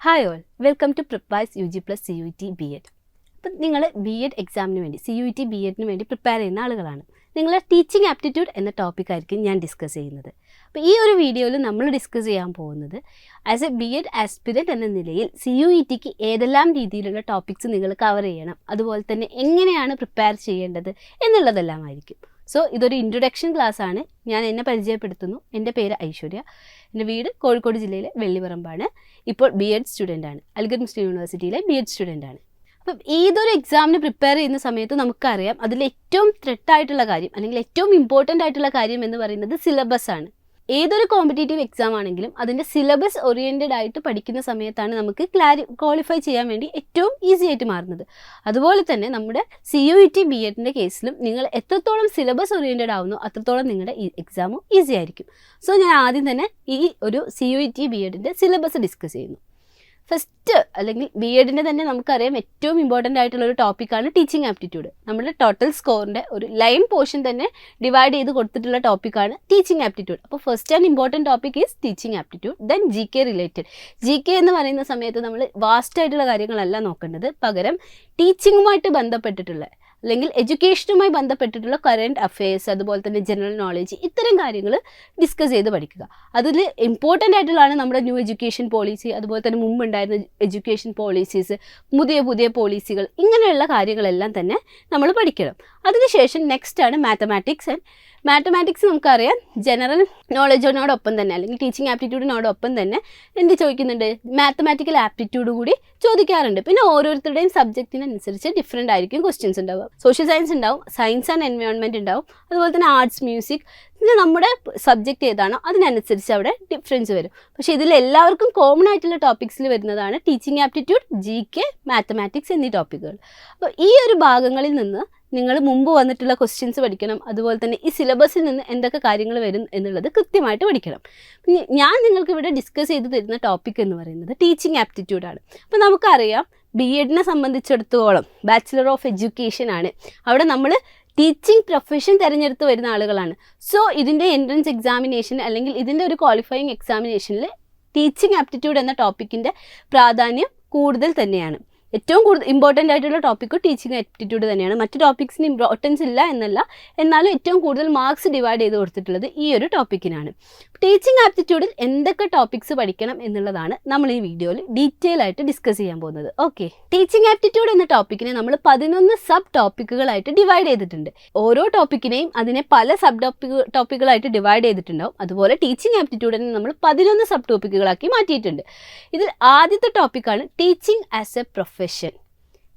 Hi all, welcome to Prepwise UG + CUET B.Ed. അപ്പം നിങ്ങൾ B.Ed എക്സാമിന് വേണ്ടി CUET B.Edന് വേണ്ടി പ്രിപ്പയർ ചെയ്യുന്ന ആളുകളാണ്. നിങ്ങളെ ടീച്ചിങ് ആപ്റ്റിറ്റ്യൂഡ് എന്ന ടോപ്പിക്കായിരിക്കും ഞാൻ ഡിസ്കസ് ചെയ്യുന്നത്. അപ്പോൾ ഈ ഒരു വീഡിയോയിൽ നമ്മൾ ഡിസ്കസ് ചെയ്യാൻ പോകുന്നത് ആസ് എ B.Ed ആസ്പിരൻറ്റ് എന്ന നിലയിൽ CUETക്ക് ഏതെല്ലാം രീതിയിലുള്ള ടോപ്പിക്സ് നിങ്ങൾ കവർ ചെയ്യണം, അതുപോലെ തന്നെ എങ്ങനെയാണ് പ്രിപ്പയർ ചെയ്യേണ്ടത് എന്നുള്ളതെല്ലാമായിരിക്കും. സോ ഇതൊരു ഇൻട്രൊഡക്ഷൻ ക്ലാസ് ആണ്. ഞാൻ എന്നെ പരിചയപ്പെടുത്തുന്നു. എൻ്റെ പേര് ഐശ്വര്യ. എൻ്റെ വീട് കോഴിക്കോട് ജില്ലയിലെ വെള്ളിപറമ്പാണ്. ഇപ്പോൾ B.Ed സ്റ്റുഡൻ്റ് ആണ്. അലിഗഡ് മുസ്ലിം യൂണിവേഴ്സിറ്റിയിലെ B.Ed സ്റ്റുഡൻ്റ് ആണ്. അപ്പം ഏതൊരു എക്സാമിന് പ്രിപ്പയർ ചെയ്യുന്ന സമയത്ത് നമുക്കറിയാം അതിൽ ഏറ്റവും ത്രെട്ടായിട്ടുള്ള കാര്യം അല്ലെങ്കിൽ ഏറ്റവും ഇമ്പോർട്ടൻ്റ് ആയിട്ടുള്ള കാര്യം എന്ന് പറയുന്നത് സിലബസ് ആണ്. ഏതൊരു കോമ്പറ്റേറ്റീവ് എക്സാം ആണെങ്കിലും അതിൻ്റെ സിലബസ് ഓറിയൻറ്റഡ് ആയിട്ട് പഠിക്കുന്ന സമയത്താണ് നമുക്ക് ക്വാളിഫൈ ചെയ്യാൻ വേണ്ടി ഏറ്റവും ഈസി ആയിട്ട് മാറുന്നത്. അതുപോലെ തന്നെ നമ്മുടെ CUET B.Edൻ്റെ കേസിലും നിങ്ങൾ എത്രത്തോളം സിലബസ് ഓറിയൻറ്റഡ് ആവുന്നു അത്രത്തോളം നിങ്ങളുടെ ഈ എക്സാമും ഈസി ആയിരിക്കും. സോ ഞാൻ ആദ്യം തന്നെ ഈ ഒരു CUET B.Edൻ്റെ സിലബസ് ഡിസ്കസ് ചെയ്യുന്നു. ഫസ്റ്റ് അല്ലെങ്കിൽ B.Edൻ്റെ തന്നെ നമുക്കറിയാം ഏറ്റവും ഇമ്പോർട്ടൻ്റ് ആയിട്ടുള്ള ഒരു ടോപ്പിക്കാണ് ടീച്ചിങ് ആപ്റ്റിറ്റ്യൂഡ്. നമ്മുടെ ടോട്ടൽ സ്കോറിൻ്റെ ഒരു ലൈൻ പോർഷൻ തന്നെ ഡിവൈഡ് ചെയ്ത് കൊടുത്തിട്ടുള്ള ടോപ്പിക്കാണ് ടീച്ചിങ് ആപ്റ്റിറ്റ്യൂഡ്. അപ്പോൾ first and important topic is teaching aptitude. Then GK related. GK എന്ന് പറയുന്ന സമയത്ത് നമ്മൾ വാസ്റ്റ് ആയിട്ടുള്ള കാര്യങ്ങളല്ല നോക്കേണ്ടത്, പകരം ടീച്ചിങ്ങുമായിട്ട് ബന്ധപ്പെട്ടിട്ടുള്ള അല്ലെങ്കിൽ എഡ്യൂക്കേഷനുമായി ബന്ധപ്പെട്ടിട്ടുള്ള കറണ്ട് അഫെയർസ്, അതുപോലെ തന്നെ ജനറൽ നോളേജ്, ഇത്തരം കാര്യങ്ങൾ ഡിസ്കസ് ചെയ്ത് പഠിക്കുക. അതിൽ ഇമ്പോർട്ടൻ്റ് ആയിട്ടുള്ളതാണ് നമ്മുടെ ന്യൂ എഡ്യൂക്കേഷൻ പോളിസി, അതുപോലെ തന്നെ മുമ്പുണ്ടായിരുന്ന എഡ്യൂക്കേഷൻ പോളിസീസ്, പുതിയ പോളിസികൾ, ഇങ്ങനെയുള്ള കാര്യങ്ങളെല്ലാം തന്നെ നമ്മൾ പഠിക്കണം. അതിനുശേഷം നെക്സ്റ്റ് ആണ് മാത്തമാറ്റിക്സ്. മാത്തമാറ്റിക്സ് നമുക്കറിയാം ജനറൽ നോളജിനോടൊപ്പം തന്നെ അല്ലെങ്കിൽ ടീച്ചിങ് ആപ്റ്റിറ്റ്യൂഡിനോടൊപ്പം തന്നെ എന്ത് ചോദിക്കുന്നുണ്ട്, മാത്തമാറ്റിക്കൽ ആപ്റ്റിറ്റ്യൂഡ് കൂടി ചോദിക്കാറുണ്ട്. പിന്നെ ഓരോരുത്തരുടെയും സബ്ജക്റ്റിനനുസരിച്ച് ഡിഫറെൻ്റ് ആയിരിക്കും ക്വസ്റ്റ്യൻസ് ഉണ്ടാവുക. സോഷ്യൽ സയൻസ് ഉണ്ടാവും, സയൻസ് ആൻഡ് എൻവയോൺമെൻറ്റ് ഉണ്ടാവും, അതുപോലെ തന്നെ ആർട്സ്, മ്യൂസിക്. പിന്നെ നമ്മുടെ സബ്ജക്റ്റ് ഏതാണോ അതിനനുസരിച്ച് അവിടെ ഡിഫറൻസ് വരും. പക്ഷേ ഇതിലെല്ലാവർക്കും കോമൺ ആയിട്ടുള്ള ടോപ്പിക്സിൽ വരുന്നതാണ് ടീച്ചിങ് ആപ്റ്റിറ്റ്യൂഡ്, GK, മാത്തമാറ്റിക്സ് എന്നീ ടോപ്പിക്കുകൾ. അപ്പോൾ ഈ ഒരു ഭാഗങ്ങളിൽ നിന്ന് നിങ്ങൾ മുമ്പ് വന്നിട്ടുള്ള ക്വസ്റ്റ്യൻസ് പഠിക്കണം. അതുപോലെ തന്നെ ഈ സിലബസിൽ നിന്ന് എന്തൊക്കെ കാര്യങ്ങൾ വരും എന്നുള്ളത് കൃത്യമായിട്ട് പഠിക്കണം. പിന്നെ ഞാൻ നിങ്ങൾക്ക് ഇവിടെ ഡിസ്കസ് ചെയ്ത് തരുന്ന ടോപ്പിക് എന്ന് പറയുന്നത് ടീച്ചിങ് ആപ്റ്റിറ്റ്യൂഡാണ്. അപ്പോൾ നമുക്കറിയാം B.Edനെ സംബന്ധിച്ചിടത്തോളം ബാച്ചിലർ ഓഫ് എഡ്യൂക്കേഷൻ ആണ്. അവിടെ നമ്മൾ ടീച്ചിങ് പ്രൊഫഷൻ തിരഞ്ഞെടുത്ത് വരുന്ന ആളുകളാണ്. സോ ഇതിൻ്റെ എൻട്രൻസ് എക്സാമിനേഷൻ അല്ലെങ്കിൽ ഇതിൻ്റെ ഒരു ക്വാളിഫയിങ് എക്സാമിനേഷനിൽ ടീച്ചിങ് ആപ്റ്റിറ്റ്യൂഡ് എന്ന ടോപ്പിക്കിൻ്റെ പ്രാധാന്യം കൂടുതൽ തന്നെയാണ്. ഏറ്റവും കൂടുതൽ ഇമ്പോർട്ടൻ്റ് ആയിട്ടുള്ള ടോപ്പിക്ക് ടീച്ചിങ് ആപ്റ്റിറ്റ്യൂഡ് തന്നെയാണ്. മറ്റ് ടോപ്പിക്സിന് ഇമ്പോർട്ടൻസ് ഇല്ല എന്നല്ല, എന്നാലും ഏറ്റവും കൂടുതൽ മാർക്സ് ഡിവൈഡ് ചെയ്ത് കൊടുത്തിട്ടുള്ളത് ഈ ഒരു ടോപ്പിക്കിനാണ്. ടീച്ചിങ് ആപ്റ്റിറ്റ്യൂഡിൽ എന്തൊക്കെ ടോപ്പിക്സ് പഠിക്കണം എന്നുള്ളതാണ് നമ്മൾ ഈ വീഡിയോയിൽ ഡീറ്റെയിൽ ആയിട്ട് ഡിസ്കസ് ചെയ്യാൻ പോകുന്നത്. ഓക്കെ, ടീച്ചിങ് ആപ്റ്റിറ്റ്യൂഡ് എന്ന ടോപ്പിക്കിനെ നമ്മൾ 11 സബ് ടോപ്പിക്കുകളായിട്ട് ഡിവൈഡ് ചെയ്തിട്ടുണ്ട്. ഓരോ ടോപ്പിക്കിനെയും അതിനെ പല സബ് ടോപ്പിക്കുകളായിട്ട് ഡിവൈഡ് ചെയ്തിട്ടുണ്ടാവും. അതുപോലെ ടീച്ചിങ് ആപ്റ്റിറ്റ്യൂഡിനെ നമ്മൾ 11 സബ് ടോപ്പിക്കുകളാക്കി മാറ്റിയിട്ടുണ്ട്. ഇതിൽ ആദ്യത്തെ ടോപ്പിക്കാണ് teaching as A profession.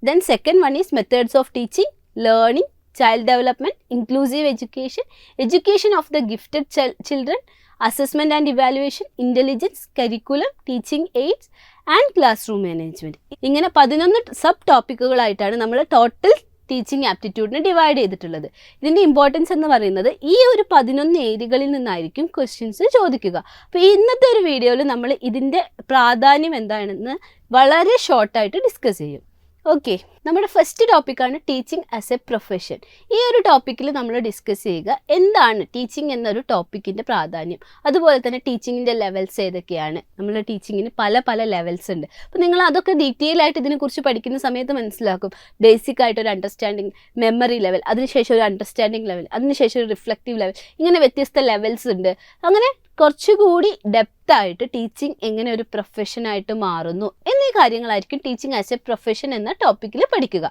Then second one is methods of teaching, learning, child development, inclusive education, education of the gifted children, assessment and evaluation, intelligence, curriculum, teaching aids and classroom management. ഇങ്ങനെ 11 sub ടോപ്പിക്കുകളായിട്ടാണ് നമ്മൾ total teaching ആപ്റ്റിറ്റ്യൂഡിനെ divide ചെയ്തിട്ടുള്ളത്. ഇതിൻ്റെ importance എന്ന് പറയുന്നത് ഈ ഒരു 11 ഏരിയകളിൽ നിന്നായിരിക്കും ക്വസ്റ്റ്യൻസ് ചോദിക്കുക. അപ്പോൾ ഇന്നത്തെ ഒരു വീഡിയോയിൽ നമ്മൾ ഇതിൻ്റെ പ്രാധാന്യം എന്താണെന്ന് വളരെ ഷോർട്ടായിട്ട് ഡിസ്കസ് ചെയ്യും. ഓക്കെ, നമ്മുടെ ഫസ്റ്റ് ടോപ്പിക്കാണ് ടീച്ചിങ് ആസ് എ പ്രൊഫഷൻ. ഈ ഒരു ടോപ്പിക്കിൽ നമ്മൾ ഡിസ്കസ് ചെയ്യുക എന്താണ് ടീച്ചിങ് എന്നൊരു ടോപ്പിക്കിൻ്റെ പ്രാധാന്യം, അതുപോലെ തന്നെ ടീച്ചിങ്ങിൻ്റെ ലെവൽസ് ഏതൊക്കെയാണ്. നമ്മുടെ ടീച്ചിങ്ങിന് പല ലെവൽസ് ഉണ്ട്. അപ്പോൾ നിങ്ങൾ അതൊക്കെ ഡീറ്റെയിൽ ആയിട്ട് ഇതിനെക്കുറിച്ച് പഠിക്കുന്ന സമയത്ത് മനസ്സിലാക്കും. ബേസിക് ആയിട്ടൊരു അണ്ടർസ്റ്റാൻഡിങ്, മെമ്മറി ലെവൽ, അതിനുശേഷം ഒരു അണ്ടർസ്റ്റാൻഡിങ് ലെവൽ, അതിനുശേഷം ഒരു റിഫ്ലക്റ്റീവ് ലെവൽ, ഇങ്ങനെ വ്യത്യസ്ത ലെവൽസ് ഉണ്ട്. അങ്ങനെ കുറച്ചുകൂടി ഡെപ്ത് ആയിട്ട് ടീച്ചിങ് എങ്ങനെ ഒരു പ്രൊഫഷനായിട്ട് മാറുന്നു എന്നീ കാര്യങ്ങളായിരിക്കും ടീച്ചിങ് ആസ് എ പ്രൊഫഷൻ എന്ന ടോപ്പിക്കിൽ പഠിക്കുക.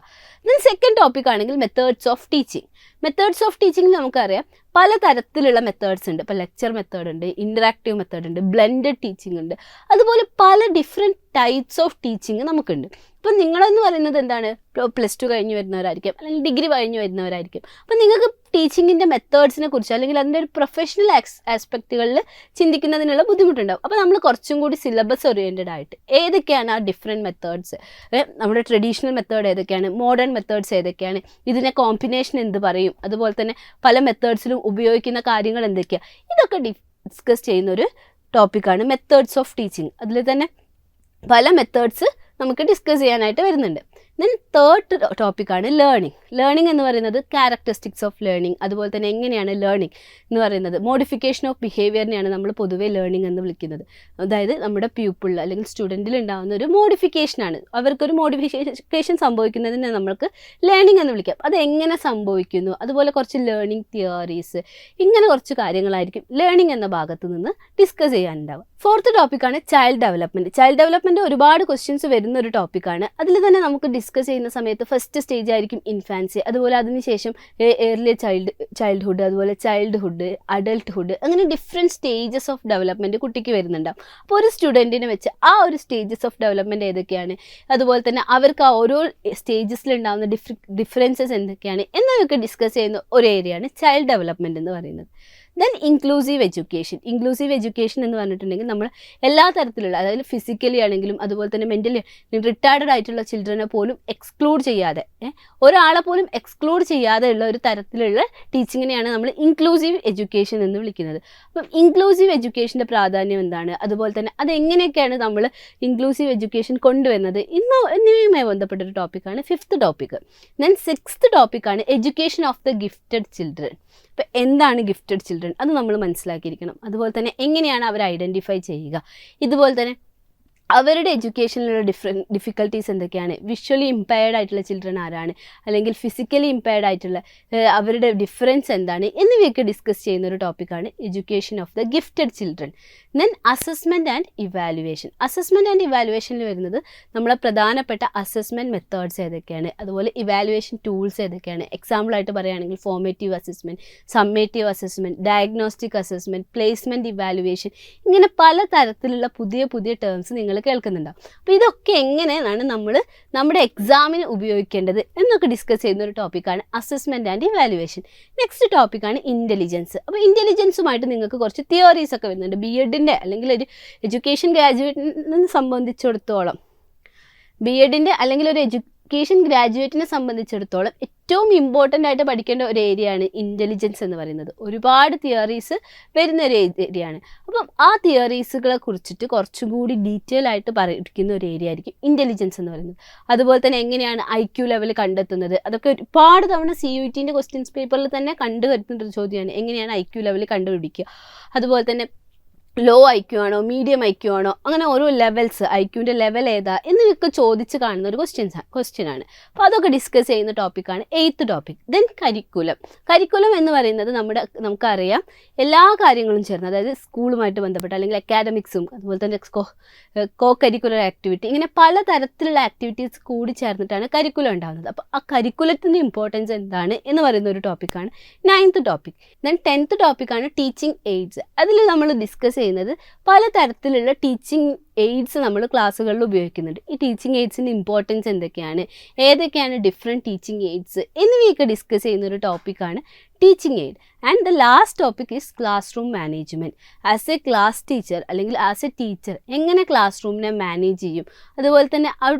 ദെൻ സെക്കൻഡ് ടോപ്പിക് ആണെങ്കിൽ methods of teaching. Methods of ടീച്ചിങ്ങിൽ നമുക്കറിയാം പല തരത്തിലുള്ള മെത്തേഡ്സ് ഉണ്ട്. ഇപ്പോൾ ലെക്ചർ മെത്തേഡ് ഉണ്ട്, ഇൻറ്ററാക്റ്റീവ് മെത്തേഡ് ഉണ്ട്, ബ്ലെൻഡഡ് ടീച്ചിങ് ഉണ്ട്, അതുപോലെ പല ഡിഫറെൻറ്റ് ടൈപ്സ് ഓഫ് ടീച്ചിങ് നമുക്കുണ്ട്. ഇപ്പം നിങ്ങളെന്ന് പറയുന്നത് എന്താണ്, +2 കഴിഞ്ഞ് വരുന്നവരായിരിക്കും അല്ലെങ്കിൽ ഡിഗ്രി കഴിഞ്ഞ് വരുന്നവരായിരിക്കും. അപ്പം നിങ്ങൾക്ക് ടീച്ചിങ്ങിൻ്റെ മെത്തേഡ്സിനെ കുറിച്ച് അല്ലെങ്കിൽ അതിൻ്റെ ഒരു പ്രൊഫഷണൽ ആസ്പെക്റ്റുകളിൽ ചിന്തിക്കുന്നതിനുള്ള ബുദ്ധിമുട്ടുണ്ടാവും. അപ്പോൾ നമ്മൾ കുറച്ചും കൂടി സിലബസ് ഓറിയൻറ്റഡ് ആയിട്ട് ഏതൊക്കെയാണ് ആ ഡിഫറെൻറ്റ് മെത്തേഡ്സ്, നമ്മുടെ ട്രഡീഷണൽ മെത്തേഡ് ഏതൊക്കെയാണ്, മോഡേൺ മെത്തേഡ്സ് ഏതൊക്കെയാണ്, ഇതിനെ കോമ്പിനേഷൻ എന്ത് പറയും, അതുപോലെ തന്നെ പല മെത്തേഡ്സിലും ഉപയോഗിക്കുന്ന കാര്യങ്ങൾ എന്തൊക്കെയാണ്, ഇതൊക്കെ ഡിസ്കസ് ചെയ്യുന്ന ഒരു ടോപ്പിക്കാണ് മെത്തേഡ്സ് ഓഫ് ടീച്ചിങ്. അതിൽ തന്നെ പല മെത്തേഡ്സ് നമുക്ക് ഡിസ്കസ് ചെയ്യാനായിട്ട് വരുന്നുണ്ട്. ദെൻ തേർഡ് ടോപ്പിക്കാണ് ലേണിംഗ് എന്ന് പറയുന്നത് ക്യാരക്ടറിസ്റ്റിക്സ് ഓഫ് ലേണിംഗ്, അതുപോലെ തന്നെ എങ്ങനെയാണ് ലേണിംഗ് എന്ന് പറയുന്നത്, മോഡിഫിക്കേഷൻ ഓഫ് ബിഹേവിയറിനെയാണ് നമ്മൾ പൊതുവേ ലേണിംഗ് എന്ന് വിളിക്കുന്നത്. അതായത് നമ്മുടെ പ്യൂപ്പിളിൽ അല്ലെങ്കിൽ സ്റ്റുഡൻറ്റിൽ ഉണ്ടാകുന്ന ഒരു മോഡിഫിക്കേഷനാണ്, അവർക്കൊരു മോഡിഫിക്കേഷൻ സംഭവിക്കുന്നതിനെ നമ്മൾക്ക് ലേണിംഗ് എന്ന് വിളിക്കാം. അത് എങ്ങനെ സംഭവിക്കുന്നു, അതുപോലെ കുറച്ച് ലേണിംഗ് തിയറീസ്, ഇങ്ങനെ കുറച്ച് കാര്യങ്ങളായിരിക്കും ലേണിംഗ് എന്ന ഭാഗത്ത് നിന്ന് ഡിസ്കസ് ചെയ്യാനുണ്ടാവുക. ഫോർത്ത് ടോപ്പിക്കാണ് ചൈൽഡ് ഡെവലപ്മെൻറ്റ്. ഒരുപാട് ക്വസ്റ്റ്യൻസ് വരുന്ന ഒരു ടോപ്പിക്കാണ്. അതിൽ തന്നെ നമുക്ക് ഡിസ്കസ് ചെയ്യുന്ന സമയത്ത് ഫസ്റ്റ് സ്റ്റേജ് ആയിരിക്കും ഇൻഫാൻസി, അതുപോലെ അതിനുശേഷം ഏർലി ചൈൽഡ്ഹുഡ്, അതുപോലെ ചൈൽഡ്ഹുഡ്, അഡൾട്ട്ഹുഡ്, അങ്ങനെ ഡിഫറെൻറ്റ് സ്റ്റേജസ് ഓഫ് ഡെവലപ്മെൻറ്റ് കുട്ടിക്ക് വരുന്നുണ്ടാവും. അപ്പോൾ ഒരു സ്റ്റുഡൻറ്റിനെ വെച്ച് ആ ഒരു സ്റ്റേജസ് ഓഫ് ഡെവലപ്മെൻറ്റ് ഏതൊക്കെയാണ്, അതുപോലെ തന്നെ അവർക്ക് ആ ഓരോ സ്റ്റേജസിലുണ്ടാകുന്ന ഡിഫറൻസസ് എന്തൊക്കെയാണ് എന്നതൊക്കെ ഡിസ്കസ് ചെയ്യുന്ന ഒരു ഏരിയയാണ് ചൈൽഡ് ഡെവലപ്മെൻറ്റ് എന്ന് പറയുന്നത്. ദെൻ ഇൻക്ലൂസീവ് എഡ്യൂക്കേഷൻ എന്ന് പറഞ്ഞിട്ടുണ്ടെങ്കിൽ നമ്മൾ എല്ലാ തരത്തിലുള്ള, അതായത് ഫിസിക്കലി ആണെങ്കിലും അതുപോലെ തന്നെ മെൻ്റലി റിട്ടാർഡഡ് ആയിട്ടുള്ള ചിൽഡ്രനെ പോലും എക്സ്ക്ലൂഡ് ചെയ്യാതെ, ഒരാളെ പോലും എക്സ്ക്ലൂഡ് ചെയ്യാതെ ഉള്ള ഒരു തരത്തിലുള്ള ടീച്ചിങ്ങിനെയാണ് നമ്മൾ ഇൻക്ലൂസീവ് എഡ്യൂക്കേഷൻ എന്ന് വിളിക്കുന്നത്. അപ്പം ഇൻക്ലൂസീവ് എഡ്യൂക്കേഷൻ്റെ പ്രാധാന്യം എന്താണ്, അതുപോലെ തന്നെ അതെങ്ങനെയൊക്കെയാണ് നമ്മൾ ഇൻക്ലൂസീവ് എഡ്യൂക്കേഷൻ കൊണ്ടുവരുന്നത് എന്നിവയുമായി ബന്ധപ്പെട്ടൊരു ടോപ്പിക്കാണ് ഫിഫ്ത്ത് ടോപ്പിക്ക്. ദെൻ സിക്സ്ത് ടോപ്പിക്കാണ് education of the gifted children. ഇപ്പോൾ എന്താണ് ഗിഫ്റ്റഡ് ചിൽഡ്രൻ അത് നമ്മൾ മനസ്സിലാക്കിയിരിക്കണം. അതുപോലെ തന്നെ എങ്ങനെയാണ് അവർ ഐഡൻറ്റിഫൈ ചെയ്യുക, ഇതുപോലെ തന്നെ അവരുടെ എഡ്യൂക്കേഷനിലുള്ള ഡിഫിക്കൽട്ടീസ് എന്തൊക്കെയാണ്, വിഷ്വലി ഇമ്പയർഡ് ആയിട്ടുള്ള ചിൽഡ്രൻ ആരാണ്, അല്ലെങ്കിൽ ഫിസിക്കലി ഇമ്പയർഡ് ആയിട്ടുള്ള അവരുടെ ഡിഫറൻസ് എന്താണ് എന്നിവയൊക്കെ ഡിസ്കസ് ചെയ്യുന്ന ഒരു ടോപ്പിക്കാണ് education of the gifted children. Then assessment and ഇവാലുവേഷനിൽ വരുന്നത് നമ്മളെ പ്രധാനപ്പെട്ട അസസ്മെൻറ്റ് മെത്തേഡ്സ് ഏതൊക്കെയാണ്, അതുപോലെ ഇവാലുവേഷൻ ടൂൾസ് ഏതൊക്കെയാണ്. എക്സാമ്പിളായിട്ട് പറയുകയാണെങ്കിൽ formative assessment, summative assessment, diagnostic assessment, placement evaluation, ഇങ്ങനെ പല തരത്തിലുള്ള പുതിയ ടേംസ് നിങ്ങൾ കേൾക്കുന്നുണ്ടാവും. അപ്പോൾ ഇതൊക്കെ എങ്ങനെയാണ് നമ്മൾ നമ്മുടെ എക്സാമിന് ഉപയോഗിക്കേണ്ടത് എന്നൊക്കെ ഡിസ്കസ് ചെയ്യുന്ന ഒരു ടോപ്പിക്കാണ് അസസ്മെൻറ്റ് ആൻഡ് ഇവാലുവേഷൻ. നെക്സ്റ്റ് ടോപ്പിക്കാണ് ഇൻ്റലിജൻസ്. അപ്പോൾ ഇൻ്റലിജൻസുമായിട്ട് നിങ്ങൾക്ക് കുറച്ച് തിയറീസ് ഒക്കെ വരുന്നുണ്ട്. B.Edൻ്റെ അല്ലെങ്കിൽ ഒരു എഡ്യൂക്കേഷൻ ഗ്രാജുവേറ്റിനെ സംബന്ധിച്ചിടത്തോളം, B.Edൻ്റെ അല്ലെങ്കിൽ ഒരു എഡ്യൂക്കേഷൻ ഗ്രാജുവേറ്റിനെ സംബന്ധിച്ചിടത്തോളം ഏറ്റവും ഇമ്പോർട്ടൻ്റ് ആയിട്ട് പഠിക്കേണ്ട ഒരു ഏരിയയാണ് ഇൻ്റലിജൻസ് എന്ന് പറയുന്നത്. ഒരുപാട് തിയറീസ് വരുന്ന ഒരു ഏരിയയാണ്. അപ്പം ആ തിയറീസുകളെ കുറിച്ചിട്ട് കുറച്ചും കൂടി ഡീറ്റെയിൽ ആയിട്ട് പഠിക്കുന്ന ഒരു ഏരിയ ആയിരിക്കും ഇൻ്റലിജൻസ് എന്ന് പറയുന്നത്. അതുപോലെ തന്നെ എങ്ങനെയാണ് IQ ലെവൽ കണ്ടെത്തുന്നത്, അതൊക്കെ ഒരുപാട് തവണ CUETൻ്റെ ക്വസ്റ്റ്യൻസ് പേപ്പറിൽ തന്നെ കണ്ടുവരുന്നൊരു ചോദ്യമാണ്, എങ്ങനെയാണ് IQ ലെവൽ കണ്ടുപിടിക്കുക. അതുപോലെ തന്നെ ലോ IQ ആണോ, മീഡിയം IQ ആണോ, അങ്ങനെ ഓരോ ലെവൽസ്, IQൻ്റെ ലെവൽ ഏതാ എന്നിവയൊക്കെ ചോദിച്ച് കാണുന്ന ഒരു ക്വസ്റ്റ്യൻ ആണ്. അപ്പോൾ അതൊക്കെ ഡിസ്കസ് ചെയ്യുന്ന ടോപ്പിക്കാണ് 8th ടോപ്പിക്. ദെൻ കരിക്കുലം എന്ന് പറയുന്നത് നമുക്കറിയാം എല്ലാ കാര്യങ്ങളും ചേർന്ന്, അതായത് സ്കൂളുമായിട്ട് ബന്ധപ്പെട്ട അല്ലെങ്കിൽ അക്കാഡമിക്സും അതുപോലെ തന്നെ കോ കരിക്കുലർ ആക്ടിവിറ്റി, ഇങ്ങനെ പല തരത്തിലുള്ള ആക്ടിവിറ്റീസ് കൂടി ചേർന്നിട്ടാണ് കരിക്കുലം ഉണ്ടാകുന്നത്. അപ്പോൾ ആ കരിക്കുലത്തിൻ്റെ ഇമ്പോർട്ടൻസ് എന്താണ് എന്ന് പറയുന്ന ഒരു ടോപ്പിക്കാണ് 9th ടോപ്പിക്. ദെൻ 10th ടോപ്പിക്കാണ് ടീച്ചിങ് എയ്ഡ്സ്. അതിൽ നമ്മൾ ഡിസ്കസ് ചെയ്യുന്നത് പല തരത്തിലുള്ള ടീച്ചിങ് എയ്ഡ്സ് നമ്മൾ ക്ലാസ്സുകളിൽ ഉപയോഗിക്കുന്നുണ്ട്. ഈ ടീച്ചിങ് എയ്ഡ്സിൻ്റെ ഇമ്പോർട്ടൻസ് എന്തൊക്കെയാണ്, ഏതൊക്കെയാണ് ഡിഫറെൻറ്റ് ടീച്ചിങ് എയ്ഡ്സ് എന്നിവയൊക്കെ ഡിസ്കസ് ചെയ്യുന്ന ഒരു ടോപ്പിക്കാണ് teaching aid. And the last topic is class room management. As A class teacher അല്ലെങ്കിൽ ആസ് എ ടീച്ചർ എങ്ങനെ ക്ലാസ് റൂമിനെ മാനേജ് ചെയ്യും, അതുപോലെ തന്നെ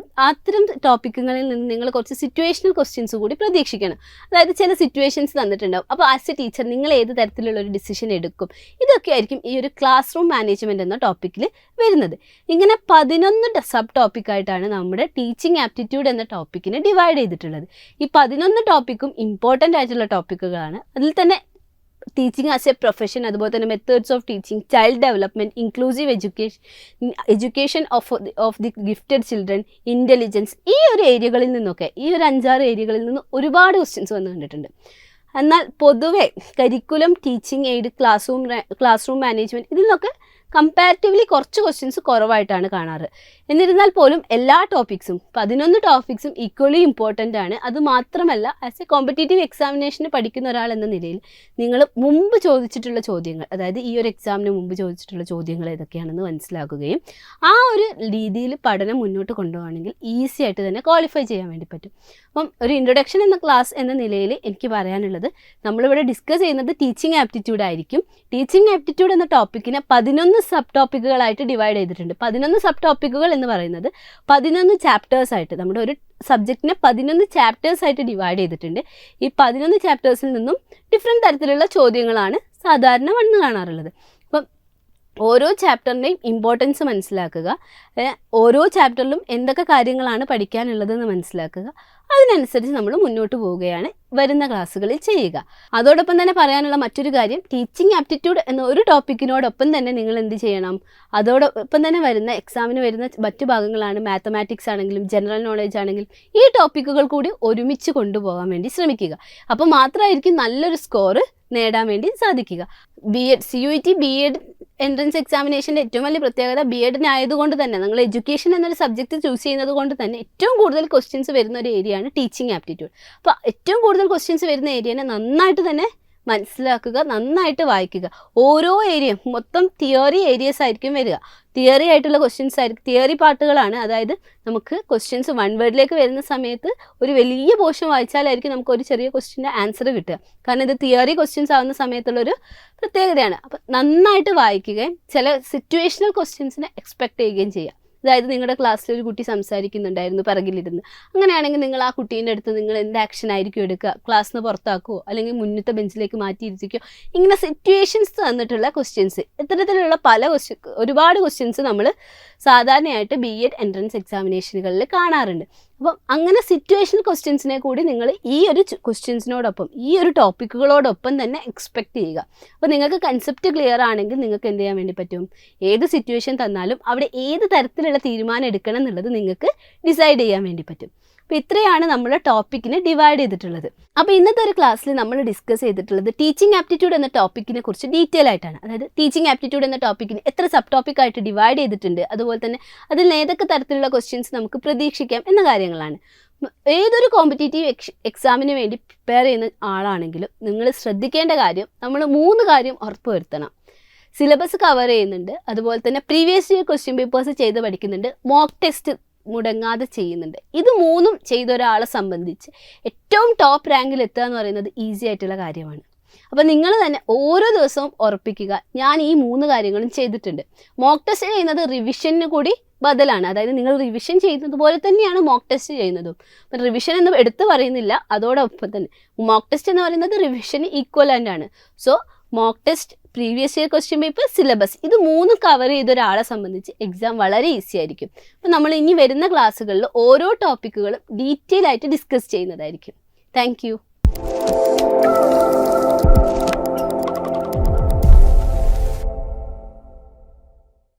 അത്തരം ടോപ്പിക്കുകളിൽ നിന്ന് നിങ്ങൾ കുറച്ച് സിറ്റുവേഷണൽ ക്വസ്റ്റ്യൻസ് കൂടി പ്രതീക്ഷിക്കണം. അതായത് ചില സിറ്റുവേഷൻസ് തന്നിട്ടുണ്ടാവും, അപ്പോൾ ആസ് എ ടീച്ചർ നിങ്ങൾ ഏത് തരത്തിലുള്ള ഒരു ഡിസിഷൻ എടുക്കും, ഇതൊക്കെ ആയിരിക്കും ഈ ഒരു ക്ലാസ് റൂം മാനേജ്മെൻറ്റ് എന്ന ടോപ്പിക്കിൽ വരുന്നത്. ഇങ്ങനെ 11 സബ് ടോപ്പിക്കായിട്ടാണ് നമ്മുടെ ടീച്ചിങ് ആപ്റ്റിറ്റ്യൂഡ് എന്ന ടോപ്പിക്കിനെ ഡിവൈഡ് ചെയ്തിട്ടുള്ളത്. ഈ 11 ടോപ്പിക്കും ഇമ്പോർട്ടൻ്റ് ആയിട്ടുള്ള ടോപ്പിക്കുകളാണ്. അതിൽ തന്നെ ടീച്ചിങ് ആസ് എ പ്രൊഫഷൻ, അതുപോലെ തന്നെ methods of teaching, child development, inclusive education of the gifted children, intelligence, ഈ ഒരു ഏരിയകളിൽ നിന്നൊക്കെ, ഈ ഒരു 5-6 ഏരിയകളിൽ നിന്ന് ഒരുപാട് ക്വസ്റ്റ്യൻസ് വന്നു കണ്ടിട്ടുണ്ട്. എന്നാൽ പൊതുവെ curriculum, teaching aid, class room management, ഇതിൽ നിന്നൊക്കെ കമ്പാരിറ്റീവ്ലി കുറച്ച് ക്വസ്റ്റ്യൻസ് കുറവായിട്ടാണ് കാണാറ്. എന്നിരുന്നാൽ പോലും എല്ലാ ടോപ്പിക്സും 11 ടോപ്പിക്സും ഈക്വലി ഇമ്പോർട്ടൻ്റ് ആണ്. അതുമാത്രമല്ല ആസ് എ കോമ്പറ്റേറ്റീവ് എക്സാമിനേഷന് പഠിക്കുന്ന ഒരാൾ എന്ന നിലയിൽ നിങ്ങൾ മുമ്പ് ചോദിച്ചിട്ടുള്ള ചോദ്യങ്ങൾ, അതായത് ഈ ഒരു എക്സാമിന് മുമ്പ് ചോദിച്ചിട്ടുള്ള ചോദ്യങ്ങൾ ഏതൊക്കെയാണെന്ന് മനസ്സിലാക്കുകയും ആ ഒരു രീതിയിൽ പഠനം മുന്നോട്ട് കൊണ്ടുപോകണമെങ്കിൽ ഈസി ആയിട്ട് തന്നെ ക്വാളിഫൈ ചെയ്യാൻ വേണ്ടി പറ്റും. അപ്പം ഒരു ഇൻട്രൊഡക്ഷൻ എന്ന ക്ലാസ് എന്ന നിലയിൽ എനിക്ക് പറയാനുള്ളത്, നമ്മളിവിടെ ഡിസ്കസ് ചെയ്യുന്നത് ടീച്ചിങ് ആപ്റ്റിറ്റ്യൂഡ് ആയിരിക്കും. ടീച്ചിങ് ആപ്റ്റിറ്റ്യൂഡ് എന്ന ടോപ്പിക്കിനെ 11 സബ് ടോപ്പിക്കുകളായിട്ട് ഡിവൈഡ് ചെയ്തിട്ടുണ്ട്. 11 സബ് ടോപ്പിക്കുകൾ എന്ന് പറയുന്നത് 11 ചാപ്റ്റേഴ്സ് ആയിട്ട്, നമ്മുടെ ഒരു സബ്ജക്റ്റിനെ 11 ചാപ്റ്റേഴ്സ് ആയിട്ട് ഡിവൈഡ് ചെയ്തിട്ടുണ്ട്. ഈ 11 ചാപ്റ്റേഴ്സിൽ നിന്നും ഡിഫറെൻറ്റ് തരത്തിലുള്ള ചോദ്യങ്ങളാണ് സാധാരണ വന്ന് കാണാറുള്ളത്. അപ്പം ഓരോ ചാപ്റ്ററിൻ്റെയും ഇമ്പോർട്ടൻസ് മനസ്സിലാക്കുക, ഓരോ ചാപ്റ്ററിലും എന്തൊക്കെ കാര്യങ്ങളാണ് പഠിക്കാനുള്ളതെന്ന് മനസ്സിലാക്കുക. അതിനനുസരിച്ച് നമ്മൾ മുന്നോട്ട് പോവുകയാണ് വരുന്ന ക്ലാസ്സുകളിൽ ചെയ്യുക. അതോടൊപ്പം തന്നെ പറയാനുള്ള മറ്റൊരു കാര്യം, ടീച്ചിങ് ആപ്റ്റിറ്റ്യൂഡ് എന്ന ഒരു ടോപ്പിക്കിനോടൊപ്പം തന്നെ നിങ്ങൾ എന്ത് ചെയ്യണം, അതോടൊപ്പം തന്നെ വരുന്ന എക്സാമിന് വരുന്ന മറ്റു ഭാഗങ്ങളാണ് മാത്തമാറ്റിക്സ് ആണെങ്കിലും ജനറൽ നോളേജ് ആണെങ്കിലും ഈ ടോപ്പിക്കുകൾ കൂടി ഒരുമിച്ച് കൊണ്ടുപോകാൻ വേണ്ടി ശ്രമിക്കുക. അപ്പോൾ മാത്രമായിരിക്കും നല്ലൊരു സ്കോർ നേടാൻ വേണ്ടി സാധിക്കുക. B.Ed CUET B.Ed എൻട്രൻസ് എക്സാമിനേഷൻ്റെ ഏറ്റവും വലിയ പ്രത്യേകത B.Edനായതുകൊണ്ട് തന്നെ നിങ്ങൾ എഡ്യൂക്കേഷൻ എന്നൊരു സബ്ജക്റ്റ് ചൂസ് ചെയ്യുന്നത് കൊണ്ട് തന്നെ ഏറ്റവും കൂടുതൽ ക്വസ്റ്റ്യൻസ് വരുന്ന ഒരു ഏരിയയാണ് ടീച്ചിങ് ആപ്റ്റിറ്റ്യൂഡ്. അപ്പോൾ ഏറ്റവും കൂടുതൽ ക്വസ്റ്റ്യൻസ് വരുന്ന ഏരിയനെ നന്നായിട്ട് തന്നെ മനസ്സിലാക്കുക, നന്നായിട്ട് വായിക്കുക. ഓരോ ഏരിയയും മൊത്തം തിയറി ഏരിയസ് ആയിരിക്കും വരിക. തിയറി ആയിട്ടുള്ള ക്വസ്റ്റ്യൻസ് ആയിരിക്കും, തിയറി പാർട്ടുകളാണ്. അതായത് നമുക്ക് ക്വസ്റ്റ്യൻസ് 1 വേർഡിലേക്ക് വരുന്ന സമയത്ത് ഒരു വലിയ പോർഷൻ വായിച്ചാലായിരിക്കും നമുക്ക് ഒരു ചെറിയ ക്വസ്റ്റ്യൻ്റെ ആൻസർ കിട്ടുക. കാരണം ഇത് തിയറി ക്വസ്റ്റ്യൻസ് ആവുന്ന സമയത്തുള്ളൊരു പ്രത്യേകതയാണ്. അപ്പം നന്നായിട്ട് വായിക്കുകയും ചില സിറ്റുവേഷണൽ ക്വസ്റ്റ്യൻസിനെ എക്സ്പെക്റ്റ് ചെയ്യുകയും ചെയ്യുക. അതായത് നിങ്ങളുടെ ക്ലാസ്സിൽ ഒരു കുട്ടി സംസാരിക്കുന്നുണ്ടായിരുന്നു പിറകിലിരുന്ന്, അങ്ങനെയാണെങ്കിൽ നിങ്ങൾ ആ കുട്ടീൻ്റെ അടുത്ത് നിങ്ങൾ എന്ത് ആക്ഷൻ ആയിരിക്കും എടുക്കുക? ക്ലാസ്സിൽ നിന്ന് പുറത്താക്കുമോ, അല്ലെങ്കിൽ മുന്നത്തെ ബെഞ്ചിലേക്ക് മാറ്റിയിരുത്തിക്കോ? ഇങ്ങനെ സിറ്റുവേഷൻസ് തന്നിട്ടുള്ള ക്വസ്റ്റ്യൻസ്, ഇത്തരത്തിലുള്ള ഒരുപാട് ക്വസ്റ്റ്യൻസ് നമ്മൾ സാധാരണയായിട്ട് B.Ed എൻട്രൻസ് എക്സാമിനേഷനുകളിൽ കാണാറുണ്ട്. അപ്പം അങ്ങനെ സിറ്റുവേഷണൽ ക്വസ്റ്റ്യൻസിനെ കൂടി നിങ്ങൾ ഈ ഒരു ക്വസ്റ്റ്യൻസിനോടൊപ്പം ഈ ഒരു ടോപ്പിക്കുകളോടൊപ്പം തന്നെ എക്സ്പെക്റ്റ് ചെയ്യുക. അപ്പോൾ നിങ്ങൾക്ക് കൺസെപ്റ്റ് ക്ലിയർ ആണെങ്കിൽ നിങ്ങൾക്ക് എന്ത് ചെയ്യാൻ വേണ്ടി പറ്റും, ഏത് സിറ്റുവേഷൻ തന്നാലും അവിടെ ഏത് തരത്തിലുള്ള തീരുമാനം എടുക്കണം എന്നുള്ളത് നിങ്ങൾക്ക് ഡിസൈഡ് ചെയ്യാൻ വേണ്ടി പറ്റും. അപ്പോൾ ഇത്രയാണ് നമ്മുടെ ടോപ്പിക്കിനെ ഡിവൈഡ് ചെയ്തിട്ടുള്ളത്. അപ്പോൾ ഇന്നത്തെ ഒരു ക്ലാസ്സിൽ നമ്മൾ ഡിസ്കസ് ചെയ്തിട്ടുള്ളത് ടീച്ചിങ് ആപ്റ്റിറ്റ്യൂഡ് എന്ന ടോപ്പിക്കിനെ കുറിച്ച് ഡീറ്റെയിൽ ആയിട്ടാണ്. അതായത് ടീച്ചിങ് ആപ്റ്റിറ്റ്യൂഡ് എന്ന ടോപ്പിക്കിന് എത്ര സബ് ടോപ്പിക്കായിട്ട് ഡിവൈഡ് ചെയ്തിട്ടുണ്ട്, അതുപോലെ തന്നെ അതിൽ ഏതൊക്കെ തരത്തിലുള്ള ക്വസ്റ്റ്യൻസ് നമുക്ക് പ്രതീക്ഷിക്കാം എന്ന കാര്യങ്ങളാണ്. ഏതൊരു കോമ്പറ്റേറ്റീവ് എക്സാമിന് വേണ്ടി പ്രിപ്പയർ ചെയ്യുന്ന ആളാണെങ്കിലും നിങ്ങൾ ശ്രദ്ധിക്കേണ്ട കാര്യം, നമ്മൾ 3 കാര്യം ഉറപ്പുവരുത്തണം. സിലബസ് കവർ ചെയ്യുന്നുണ്ട്, അതുപോലെ തന്നെ പ്രീവിയസ് ഇയർ ക്വസ്റ്റ്യൻ പേപ്പേഴ്സ് ചെയ്ത് പഠിക്കുന്നുണ്ട്, മോക്ക് ടെസ്റ്റ് മുടങ്ങാതെ ചെയ്യുന്നുണ്ട്. ഇത് 3ഉം ചെയ്ത ഒരാളെ സംബന്ധിച്ച് ഏറ്റവും ടോപ്പ് റാങ്കിൽ എത്തുക എന്ന് പറയുന്നത് ഈസി ആയിട്ടുള്ള കാര്യമാണ്. അപ്പോൾ നിങ്ങൾ തന്നെ ഓരോ ദിവസവും ഉറപ്പിക്കുക, ഞാൻ ഈ 3 കാര്യങ്ങളും ചെയ്തിട്ടുണ്ട്. മോക്ക് ടെസ്റ്റ് ചെയ്യുന്നത് റിവിഷന് കൂടി ബദലാണ്. അതായത് നിങ്ങൾ റിവിഷൻ ചെയ്യുന്നത് പോലെ തന്നെയാണ് മോക്ക് ടെസ്റ്റ് ചെയ്യുന്നതും. അപ്പം റിവിഷൻ എന്ന് എടുത്ത് പറയുന്നില്ല, അതോടൊപ്പം തന്നെ മോക്ക് ടെസ്റ്റ് എന്ന് പറയുന്നത് റിവിഷന് ഈക്വലൻ്റ് ആണ്. So mock test, previous year question paper, syllabus, ഇത് 3 കവർ ചെയ്ത ഒരാളെ സംബന്ധിച്ച് എക്സാം വളരെ ഈസി ആയിരിക്കും. അപ്പോൾ നമ്മൾ ഇനി വരുന്ന ക്ലാസ്സുകളിൽ ഓരോ ടോപ്പിക്കുകളും ഡീറ്റെയിൽ ആയിട്ട് ഡിസ്കസ് ചെയ്യുന്നതായിരിക്കും. താങ്ക്